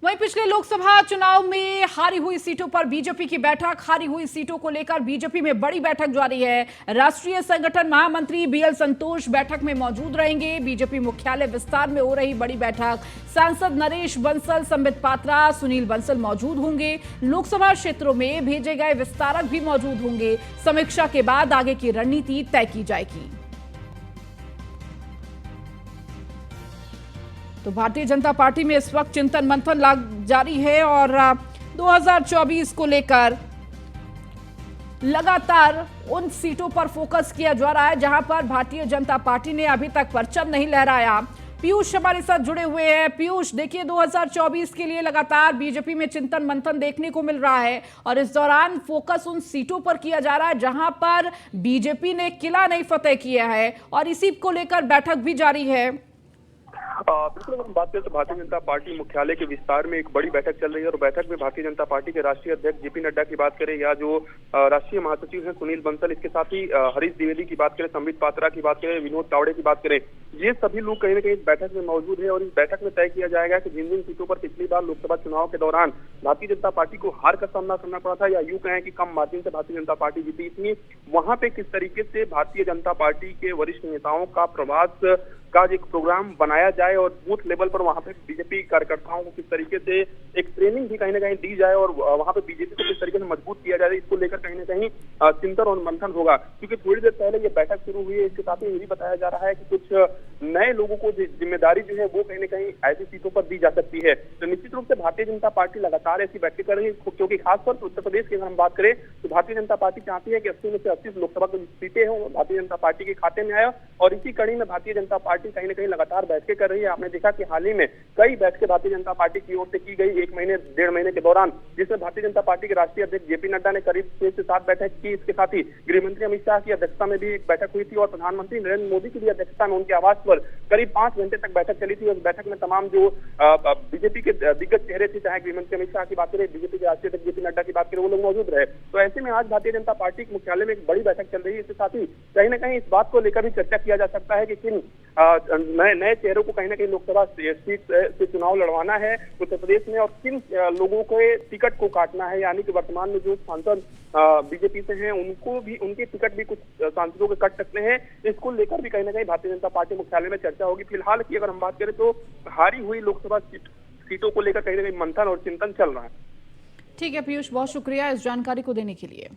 वहीं पिछले लोकसभा चुनाव में हारी हुई सीटों पर बीजेपी की बैठक। हारी हुई सीटों को लेकर बीजेपी में बड़ी बैठक जारी है। राष्ट्रीय संगठन महामंत्री बीएल संतोष बैठक में मौजूद रहेंगे। बीजेपी मुख्यालय विस्तार में हो रही बड़ी बैठक। सांसद नरेश बंसल, संबित पात्रा, सुनील बंसल मौजूद होंगे। लोकसभा क्षेत्रों में भेजे गए विस्तारक भी मौजूद होंगे। समीक्षा के बाद आगे की रणनीति तय की जाएगी। तो भारतीय जनता पार्टी में इस वक्त चिंतन मंथन जारी है और 2024 को लेकर लगातार उन सीटों पर फोकस किया जा रहा है जहां पर भारतीय जनता पार्टी ने अभी तक परचम नहीं लहराया। पीयूष हमारे साथ जुड़े हुए हैं। पीयूष, देखिए 2024 के लिए लगातार बीजेपी में चिंतन मंथन देखने को मिल रहा है और इस दौरान फोकस उन सीटों पर किया जा रहा है जहां पर बीजेपी ने किला नहीं फतेह किया है और इसी को लेकर बैठक भी जारी है। बिल्कुल, अगर हम बात करें तो भारतीय जनता पार्टी मुख्यालय के विस्तार में एक बड़ी बैठक चल रही है और बैठक में भारतीय जनता पार्टी के राष्ट्रीय अध्यक्ष जेपी नड्डा की बात करें या जो राष्ट्रीय महासचिव हैं सुनील बंसल, इसके साथ ही हरीश द्विवेदी की बात करें, संबित पात्रा की बात करें, विनोद तावड़े की बात करें, ये सभी लोग कहीं ना कहीं इस बैठक में मौजूद है और इस बैठक में तय किया जाएगा कि जिन जिन सीटों पर पिछली बार लोकसभा चुनाव के दौरान भारतीय जनता पार्टी को हार का सामना करना पड़ा था या यूं कहें कि कम मार्जिन से भारतीय जनता पार्टी जीती, इसलिए वहां पे किस तरीके से भारतीय जनता पार्टी के वरिष्ठ नेताओं का प्रवास का एक प्रोग्राम बनाया जाए और बूथ लेवल पर वहां पे बीजेपी कार्यकर्ताओं को किस तरीके से एक ट्रेनिंग भी कहीं ना कहीं दी जाए और वहां पे बीजेपी को किस तरीके से मजबूत किया जाए, इसको लेकर कहीं ना कहीं चिंतन और मंथन होगा। क्योंकि थोड़ी देर पहले ये बैठक शुरू हुई है, इसके साथ ही ये भी बताया जा रहा है कि कुछ नए लोगों को जिम्मेदारी जो है वो कहीं ना कहीं ऐसी सीटों पर दी जा सकती है। तो निश्चित रूप से भारतीय जनता पार्टी लगातार ऐसी बैठकें कर रही है, क्योंकि खासतौर पर उत्तर प्रदेश की अगर हम बात करें तो भारतीय जनता पार्टी चाहती है कि 80 में से 80 लोकसभा की सीटें हों भारतीय जनता पार्टी के खाते में आया और इसी कड़ी में भारतीय जनता पार्टी कहीं ना कहीं लगातार बैठकें कर रही है। आपने देखा कि हाल ही में कई बैठकें भारतीय जनता पार्टी की ओर से की गई 1 महीने 1.5 महीने के दौरान, जिसमें भारतीय जनता पार्टी के राष्ट्रीय अध्यक्ष जेपी नड्डा ने करीब 6 से 7 बैठक की। इसके साथ ही गृह मंत्री अमित शाह की अध्यक्षता में भी एक बैठक हुई थी और प्रधानमंत्री नरेंद्र मोदी की भी अध्यक्षता में उनके आवास पर करीब 5 घंटे तक बैठक चली थी। उस बैठक में तमाम जो बीजेपी के दिग्गज चेहरे थे, चाहे गृह मंत्री अमित शाह की बात करें, बीजेपी के राष्ट्रीय अध्यक्ष जेपी नड्डा की बात करें, वो लोग मौजूद रहे। तो ऐसे में आज भारतीय जनता पार्टी के मुख्यालय में एक बड़ी बैठक चल रही है। इसके साथ ही कहीं ना कहीं इस बात को लेकर भी चर्चा किया जा सकता है कि किन नए चेहरों को कहीं ना कहीं लोकसभा सीट से चुनाव लड़वाना है उत्तर प्रदेश में और किन लोगों के टिकट को काटना है, यानी कि वर्तमान में जो सांसद बीजेपी से हैं उनको भी उनके टिकट भी कुछ सांसदों के कट सकते हैं। इसको लेकर भी कहीं ना कहीं भारतीय जनता पार्टी मुख्यालय में चर्चा होगी। फिलहाल की अगर हम बात करें तो हारी हुई लोकसभा सीटों को लेकर कहीं ना कहीं मंथन और चिंतन चल रहा है। ठीक है पीयूष, बहुत शुक्रिया इस जानकारी को देने के लिए।